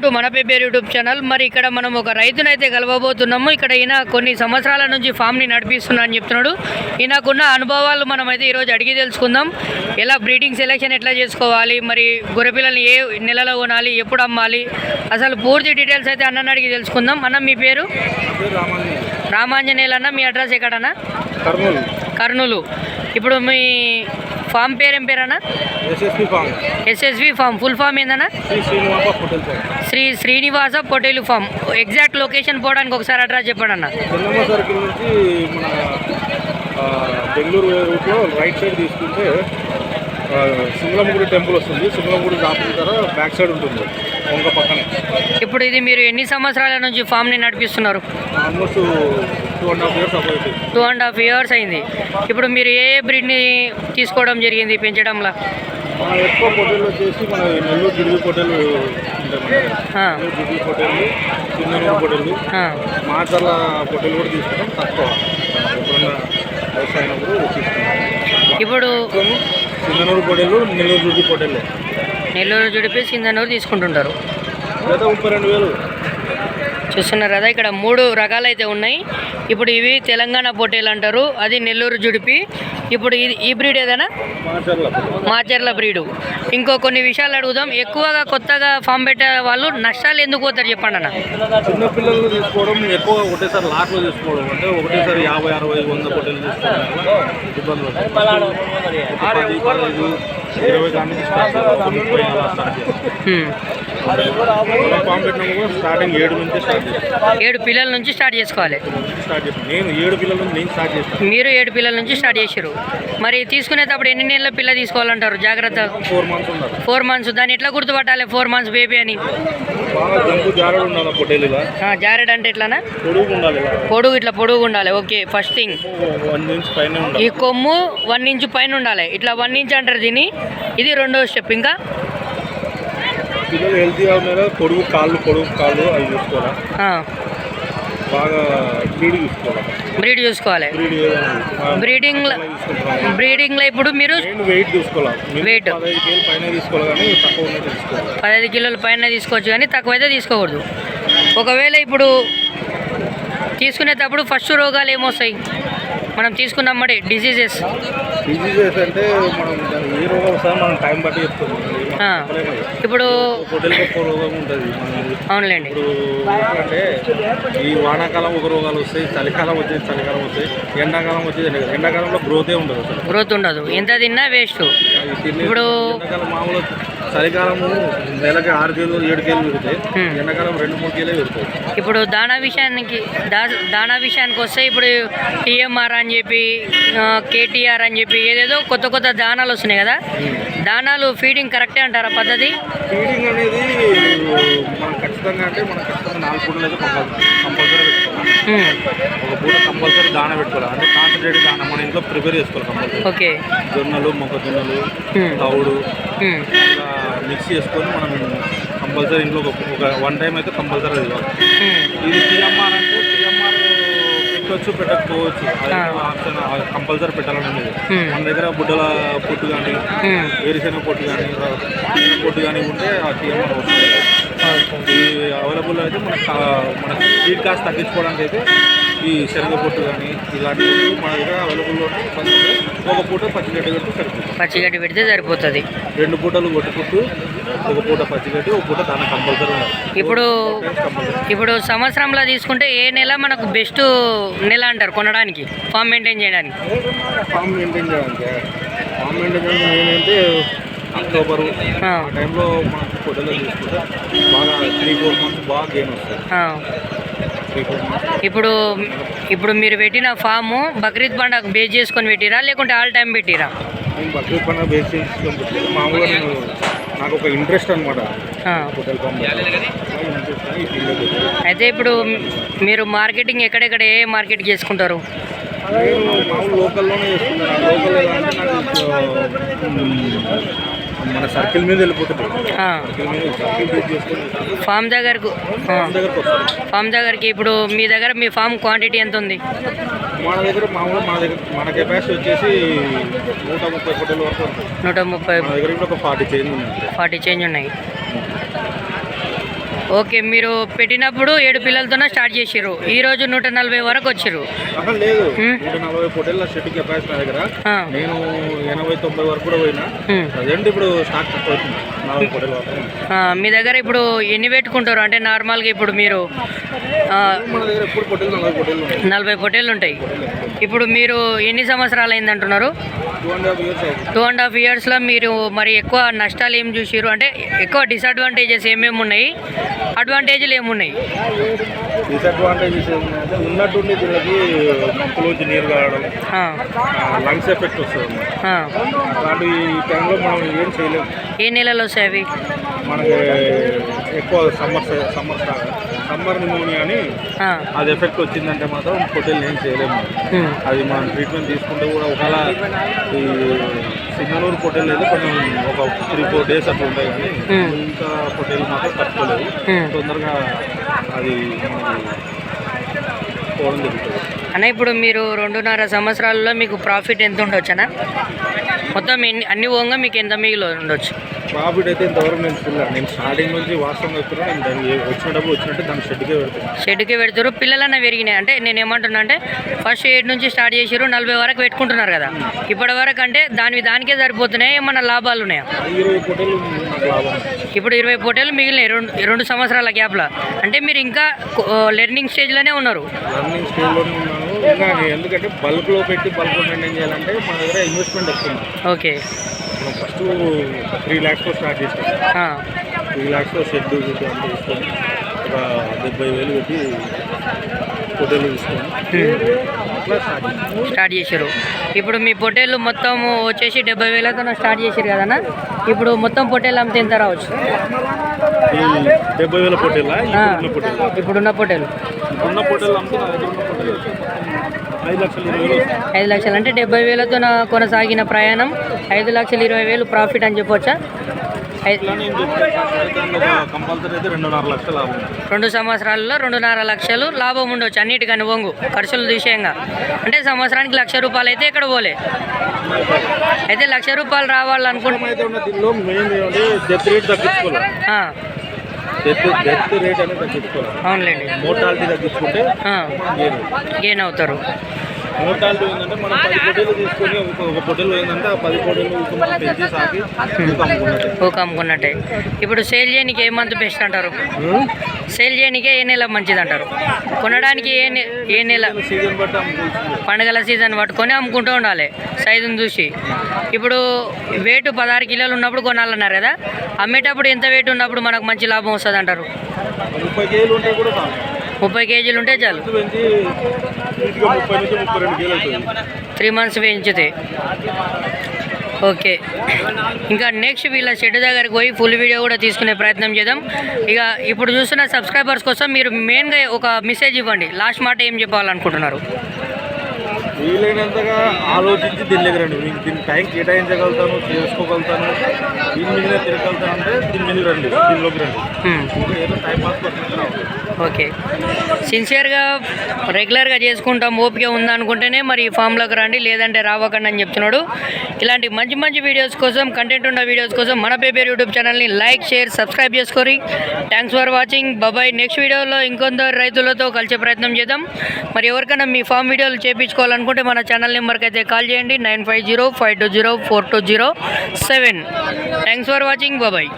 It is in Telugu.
టు మన పేపర్ యూట్యూబ్ ఛానల్. మరి ఇక్కడ మనం ఒక రైతునైతే కలవబోతున్నాము. ఇక్కడ ఈయన కొన్ని సంవత్సరాల నుంచి ఫామ్ని నడిపిస్తున్నా అని చెప్తున్నాడు. ఈయనకున్న అనుభవాలు మనమైతే ఈరోజు అడిగి తెలుసుకుందాం. ఎలా బ్రీడింగ్ సెలెక్షన్ ఎట్లా చేసుకోవాలి, మరి గొర్రెపిల్లల్ని ఏ నెలలో కొనాలి, ఎప్పుడు అమ్మాలి, అసలు పూర్తి డీటెయిల్స్ అయితే అన్నని అడిగి తెలుసుకుందాం. అన్న మీ పేరు? రామాంజనేయులు. అన్న మీ అడ్రస్ ఎక్కడన్నా? కర్నూలు. ఇప్పుడు మీ ఫామ్ పేరు ఏం పేరన్నా? SSV farm. ఫుల్ ఫామ్ ఏందన్నా? శ్రీ శ్రీనివాస పొటేలు ఫామ్. ఎగ్జాక్ట్ లొకేషన్ పోవడానికి ఒకసారి అడ్రస్ చెప్పండి అన్న. బెంగళూరు రూట్లో రైట్ సైడ్ తీసుకుంటే సింగళముగుడి టెంపుల్ వస్తుంది. సింగళముగుడి దాటుతారా బ్యాక్ సైడ్ ఉంటుంది, వంక పక్కనే. ఇప్పుడు ఇది మీరు ఎన్ని సంవత్సరాల నుంచి ఫామ్ని నడిపిస్తున్నారు? ఆల్మోస్ట్ 2.5 years అవుతుంది. 2.5 years అయింది. ఇప్పుడు మీరు ఏ బ్రీడ్ని తీసుకోవడం జరిగింది పెంచడంలో? ఎక్కువ పొట్టేలు వచ్చేసి మన నెల్లూరు గిడ్డి పొట్టేలు ఉంటాయి. గిడ్డి పొట్టేలు, చిన్న పొట్టేలు, మాచర్ల పొట్టేలు కూడా తీసుకుంటాం. తక్కువ ఎప్పుడన్నా వ్యవసాయప్పుడు తీసుకుంటాం. ఇప్పుడు సింధనూరు పొట్టేలు, నెల్లూరు గిడ్డి పొట్టేలు. నెల్లూరు జుడిపి సింధనూరు తీసుకుంటుంటారు. 32,000 చూస్తున్నారు కదా, ఇక్కడ 3 రకాలు అయితే ఉన్నాయి. ఇప్పుడు ఇవి తెలంగాణ పొట్టేలు అంటారు, అది నెల్లూరు జుడిపి. ఇప్పుడు ఈ బ్రీడ్ ఏదైనా మాచర్ల బ్రీడు. ఇంకో కొన్ని విషయాలు అడుగుదాం. ఎక్కువగా కొత్తగా ఫామ్ పెట్టే వాళ్ళు నష్టాలు ఎందుకు పోతారు చెప్పండి అన్న? చిన్న పిల్లలు తీసుకోవడం ఎక్కువ, ఒకటేసారి లాట్లో తీసుకోవడం అంటే ఒకటేసారి 50, 60, 100 పొట్టేలు తీసుకోవడం ఇబ్బందులు. 10, 15, 20 కానీ స్టార్ట్ ఫామ్ పెట్టినప్పుడు స్టార్టింగ్ 7 నుంచి స్టార్ట్ చేస్తాను. 7 పిల్లల నుంచి స్టార్ట్ చేసుకోవాలి. నేను 7 పిల్లల నుంచి నేను స్టార్ట్ చేస్తాను. మీరు 7 పిల్లల నుంచి స్టార్ట్ చేశారు. మరి తీసుకునేటప్పుడు ఎన్ని నెలల పిల్ల తీసుకోవాలంటారు? జాగ్రత్త. 4 months ఉండాలి. 4 months. దాన్ని ఎట్లా గుర్తుపట్టాలి 4 months బేబీ అని? బాగా జంపు జారడు ఉండాలి పొట్టేలు. జారెడ్ అంటే ఎట్లానా? పొడుగు ఉండాలి. పొడుగు ఇట్లా పొడుగు ఉండాలి. ఓకే, ఫస్ట్ థింగ్ 1 inch పైన ఉండాలి. ఈ కొమ్ము 1 inch పైన ఉండాలి. ఇట్లా 1 inch అంటారు దీన్ని. ఇది రెండో స్టెప్. ఇంకా పిల్లలు హెల్తీగా ఉన్నారా, పొడుగు కాళ్ళు అవి చూసుకోవాలి. బాగా బ్రీడ్ చూసుకోవాలి. బ్రీడింగ్లో ఇప్పుడు మీరు వెయిట్ చూసుకోవాలి. వెయిట్ 15 kg పైన తీసుకోవాలి, కానీ తక్కువ ఉన్నట్టు తీసుకోవాలి. 15 కిలోల పైన తీసుకోవచ్చు, కానీ తక్కువ అయితే తీసుకోకూడదు. ఒకవేళ ఇప్పుడు తీసుకునేటప్పుడు ఫస్ట్ రోగాలు ఏమొస్తాయి మనం తీసుకున్నామడే? డిసీజెస్ అంటే మనం ఏ రోగం వస్తుందో మనం టైం బట్టి చెప్తాం. ఇప్పుడు పొట్టేలకు రోగం ఉంటుంది. అవునులేండి. ఇప్పుడు అంటే ఈ వానాకాలం ఒక రోగాలు వస్తాయి, చలికాలం వస్తాయి, ఎండాకాలం వచ్చేది. ఎండాకాలంలో గ్రోత్ ఉండదు. ఎంత తిన్నా వేస్ట్. ఇప్పుడు ఎండాకాలం మామూలు చలికాలము నెలకి 6 kg 7 kg పెరుగుతాయి, ఎండాకాలం 2-3 kg పెరుగుతాయి. ఇప్పుడు దానా విషయానికి వస్తే ఇప్పుడు టీఎంఆర్ అని చెప్పి, కేటీఆర్ అని చెప్పి ఏదేదో కొత్త దానాలు వస్తున్నాయి కదా. దానాలు ఫీడింగ్ కరెక్టే అంటారా పద్ధతి? ఫీడింగ్ అనేది మనం ఖచ్చితంగా 4 పూటలు అయితే కంపల్సరీ పెట్టుకోవాలి. ఒక పూట కంపల్సరీ దానా పెట్టుకోవాలి. అంటే కాన్సన్ట్రేట్ దానా మన ఇంట్లో ప్రిపేర్ చేసుకోవాలి కంపల్సరీ. ఓకే. జొన్నలు, మొక్కజొన్నలు, తవుడు ఇలా మిక్స్ చేసుకొని మనం కంపల్సరీ ఇంట్లో ఒక 1 time అయితే కంపల్సరీ ఇవ్వాలి. ఇది టీఎంఆర్ అంటే టీఎంఆర్ పెట్టవచ్చు, పెట్టకపోవచ్చు. ఆప్షన్ కంపల్సరీ పెట్టాలని లేదు. మన దగ్గర బుడ్డల పొట్టు కానీ, వేరుశెనగ పొట్టు కానీ ఉంటే ఆ టీఎంఆర్ వస్తుంది. ఈ అవైలబుల్ అయితే మన ఫీడ్ కాస్ట్ తగ్గించుకోవడానికి అయితే ఈ శనగ పొట్టు కానీ ఇలాంటివి మన దగ్గర అవైలబుల్లో ఉంటాయి. ఒక పూట పచ్చిగడ్డి పెడితే సరిపోతుంది. పచ్చిగడ్డి పెడితే సరిపోతుంది. 2 పూటలు కొట్టుకుంటూ ఒక పూట పచ్చిగడ్డి, ఒక పూట దాని కంపల్సరీ ఉండాలి. ఇప్పుడు సంవత్సరంలో తీసుకుంటే ఏ నెల మనకు బెస్ట్ నెల అంటారు కొనడానికి, ఫామ్ మెయింటైన్ చేయడానికి? ఫామ్ మెయింటైన్ ఏంటంటే అక్టోబర్ ఆ టైంలో మనకు పొట్టలో తీసుకుంటే బాగా 3-4 months బాగా గెయిన్ వస్తుంది. ఇప్పుడు మీరు పెట్టిన ఫాము బక్రీద్ పండుగ బేస్ చేసుకొని పెట్టిరా, లేకుంటే ఆల్ టైం పెట్టిరా? నేను బక్రీద్ పండుగ బేస్ చేసుకొని పెట్టాను. మామూలుగా నాకు ఒక ఇంట్రెస్ట్ అనమాట హోటల్ ఫామ్. అయితే ఇప్పుడు మీరు మార్కెటింగ్ ఎక్కడెక్కడ ఏ మార్కెట్ చేసుకుంటారు? నేను మామూలు లోకల్లోనే చేసుకుంటాను. లోకల్ అంటే నాకు మన సర్కిల్ మీద వెళ్ళిపోతుంది. ఫామ్ దగ్గరకు ఇప్పుడు మీ దగ్గర మీ ఫామ్ క్వాంటిటీ ఎంత ఉంది? మన దగ్గర మన కెపాసిటీ వచ్చేసి 130 పొట్టేల వరకు ఉంటుంది. 130. మన దగ్గర ఒక 40 చేంజ్ ఉన్నాయి. 40 చేంజ్ ఉన్నాయి. ఓకే, మీరు పెట్టినప్పుడు 7 పిల్లలతోనే స్టార్ట్ చేసిర్రు, ఈ రోజు 140 వరకు వచ్చిర్రు. లేదు 140 పొట్టేళ్ళ షెడ్ కెపాసిటీ నా దగ్గర. నేను 80-90 వరకు కూడా పోయినా. ప్రజెంట్ ఇప్పుడు స్టాక్ తక్కువ అవుతుంది, 40 పొట్టేళ్ళ వరకు. మీ దగ్గర ఇప్పుడు ఎన్ని పెట్టుకుంటారు? అంటే నార్మల్గా ఇప్పుడు మీరు మన దగ్గర ఎప్పుడు పొట్టేళ్ళు 40 పొట్టేళ్ళు ఉంటాయి. 40 పొట్టేళ్ళు ఉంటాయి. ఇప్పుడు మీరు ఎన్ని సంవత్సరాలు అయింది అంటున్నారు? 2.5 years అవుతుంది. 2.5 yearsలో మీరు మరి ఎక్కువ నష్టాలు ఏం చూసిరు? అంటే ఎక్కువ డిసడ్వాంటేజెస్ ఏమేమి ఉన్నాయి, అడ్వాంటేజ్లు ఏమున్నాయి? డిసడ్వాంటేజెస్ ఏంటంటే ఉన్నట్టుండి దీనికి ముక్కులోంచి నీరు కావడం, లంగ్స్ ఎఫెక్ట్ వస్తుంది. అలాంటి ఈ టైంలో మనం ఏం చేయలేము. ఏ నెలలు వస్తాయి అవి? మనకి ఎక్కువ సమ్మర్ నిమోనియా అని అది ఎఫెక్ట్ వచ్చిందంటే మాత్రం పొట్టేళ్ళు ఏం చేయలేము. అది మనం ట్రీట్మెంట్ తీసుకుంటే కూడా ఒకవేళ ఈ సింగనూరు పొట్టేళ్ళు అయితే కొంచెం ఒక 3-4 days అట్లా ఉంటాయి, కానీ ఇంకా పొట్టేళ్ళు మాత్రం తట్టుకోలేదు. తొందరగా అది పోవడం జరుగుతుంది. అన్న ఇప్పుడు మీరు 2.5 సంవత్సరాలలో మీకు ప్రాఫిట్ ఎంత ఉండొచ్చనా? మొత్తం అన్ని పోగా మీకు ఎంత మిగిలి ఉండొచ్చు? ప్రాఫిట్ అయితే ఇంతవరకు నేను చూడలేదు. నేను స్టార్టింగ్ నుంచి వాస్తవంగా చెప్తున్నా, నేను దానికి వచ్చిన డబ్బు వచ్చినట్టు దాన్ని షెడ్కే పెడతారు. పిల్లలన్నా పెరిగినాయి అంటే నేను ఏమంటున్నా అంటే ఫస్ట్ 8 నుంచి స్టార్ట్ చేసిరు, 40 వరకు పెట్టుకుంటున్నారు కదా. ఇప్పటి వరకు అంటే దానికే సరిపోతున్నాయి, ఏమన్నా లాభాలు ఉన్నాయా? 20 పొట్టేళ్ళు లాభం. ఇప్పుడు 20 పొట్టేళ్ళు మిగిలినాయి 2 సంవత్సరాల గ్యాప్లో. అంటే మీరు ఇంకా లెర్నింగ్ స్టేజ్లోనే ఉన్నారు. లెర్నింగ్ స్టేజ్లోనే ఉన్నాను. ఇంకా ఎందుకంటే బల్క్లో పెట్టి బల్క్లో మెయింటైన్ చేయాలంటే మన దగ్గర ఇన్వెస్ట్మెంట్ వస్తుంది. ఓకే, ఫస్ట్ 3 lakhsతో స్టార్ట్ చేస్తాం. 3 lakhsతో షెడ్ అంతా తీసుకొని ఒక 70,000 పెట్టి పొట్టేళ్ళు తీసుకొని అట్లా స్టార్ట్ చేశారు. ఇప్పుడు మీ పొట్టేళ్ళు మొత్తం వచ్చేసి 70,000తో స్టార్ట్ చేశారు కదన్నా. ఇప్పుడు మొత్తం పొట్టేళ్ళు అమ్మితే ఎంత రావచ్చు? ఈ 70,000 పొట్టేళ్ళ ఇప్పుడున్న పొట్టేళ్ళు అమ్మితే నా దగ్గర ఉన్న పొట్టేళ్ళు 5,20,000. 5 లక్షలు అంటే 70,000తో కొనసాగిన ప్రయాణం 5,20,000 ప్రాఫిట్ అని చెప్పొచ్చా? కంపల్సరీ అయితే 2.5 లక్షలు లాభం. 2 సంవత్సరాలలో 2.5 లక్షలు లాభం ఉండొచ్చు అన్నిటికని వంగు ఖర్చులు తీసేయంగా. అంటే సంవత్సరానికి 1,00,000 రూపాయలు అయితే ఇక్కడ పోలే. అయితే 1,00,000 రూపాయలు రావాలనుకుంటే దీనిలో మెయిన్ డెత్ రేట్ తగ్గించుకోవాలి. డెత్ రేట్ అనేది తగ్గించుకోవాలి. అవునులేండి, మోర్టాలిటీ తగ్గించుకుంటే గెయిన్ అవుతారు. మోర్టాలిటీ ఏంటంటే మనం 10 పొట్టేళ్ళు తీసుకొని ఒక పొట్టేలు ఏంటంటే ఆ 10 పొట్టేళ్ళు పెంచి సాకి అమ్ముకున్నట్టే. ఇప్పుడు సేల్ చేయడానికి ఏ మంత్ బెస్ట్ అంటారు? సేల్ చేయడానికే ఏ నెల మంచిది అంటారు? కొనడానికి ఏ నెల? సీజన్ బట్టి అమ్ముకోవచ్చు. పండుగల సీజన్ పట్టుకొని అమ్ముకుంటూ ఉండాలి సైజుని చూసి. ఇప్పుడు వెయిట్ 16 కిలోలు ఉన్నప్పుడు కొనాలన్నారు కదా, అమ్మేటప్పుడు ఎంత వెయిట్ ఉన్నప్పుడు మనకు మంచి లాభం వస్తుంది అంటారు? 30 కేజీలు ఉంటే కూడా 30 కేజీలు ఉంటే చాలు. 30 నుంచి 32 కేజీలు అవుతుంది 3 months పెంచితే. ఓకే, ఇంకా నెక్స్ట్ వీళ్ళ షెడ్ దగ్గరికి పోయి ఫుల్ వీడియో కూడా తీసుకునే ప్రయత్నం చేద్దాం. ఇక ఇప్పుడు చూస్తున్న సబ్స్క్రైబర్స్ కోసం మీరు మెయిన్గా ఒక మెసేజ్ ఇవ్వండి. లాస్ట్ మాట ఏం చెప్పాలనుకుంటున్నారు? వీలైనంతగా ఆలోచించి దీని దగ్గర రండి. మీకు దీన్ని టైం కేటాయించగలుగుతాను, చేసుకోగలుగుతాను, దీని మీద తిరగలుగుతాను అంటే దీని మీద రండి, దీనిలోకి రండి. ఏదో టైం పాస్ పడుతుంది. ఓకే, సిన్సియర్గా రెగ్యులర్గా చేసుకుంటాం ఓపిక ఉందనుకుంటేనే మరి ఈ ఫామ్లోకి రండి, లేదంటే రావకండి అని చెప్తున్నాడు. ఇలాంటి మంచి మంచి వీడియోస్ కోసం, కంటెంట్ ఉన్న వీడియోస్ కోసం మన పేపర్ యూట్యూబ్ ఛానల్ని లైక్, షేర్, సబ్స్క్రైబ్ చేసుకోరి. Thanks for watching. బాబాయ్. నెక్స్ట్ వీడియోలో ఇంకొందరు రైతులతో కలిసే ప్రయత్నం చేద్దాం. మరి ఎవరికైనా మీ ఫామ్ వీడియోలు చేయించుకోవాలనుకుంటే మన ఛానల్ నెంబర్కి అయితే కాల్ చేయండి 9505204207. Thanks for watching. బాబాయ్.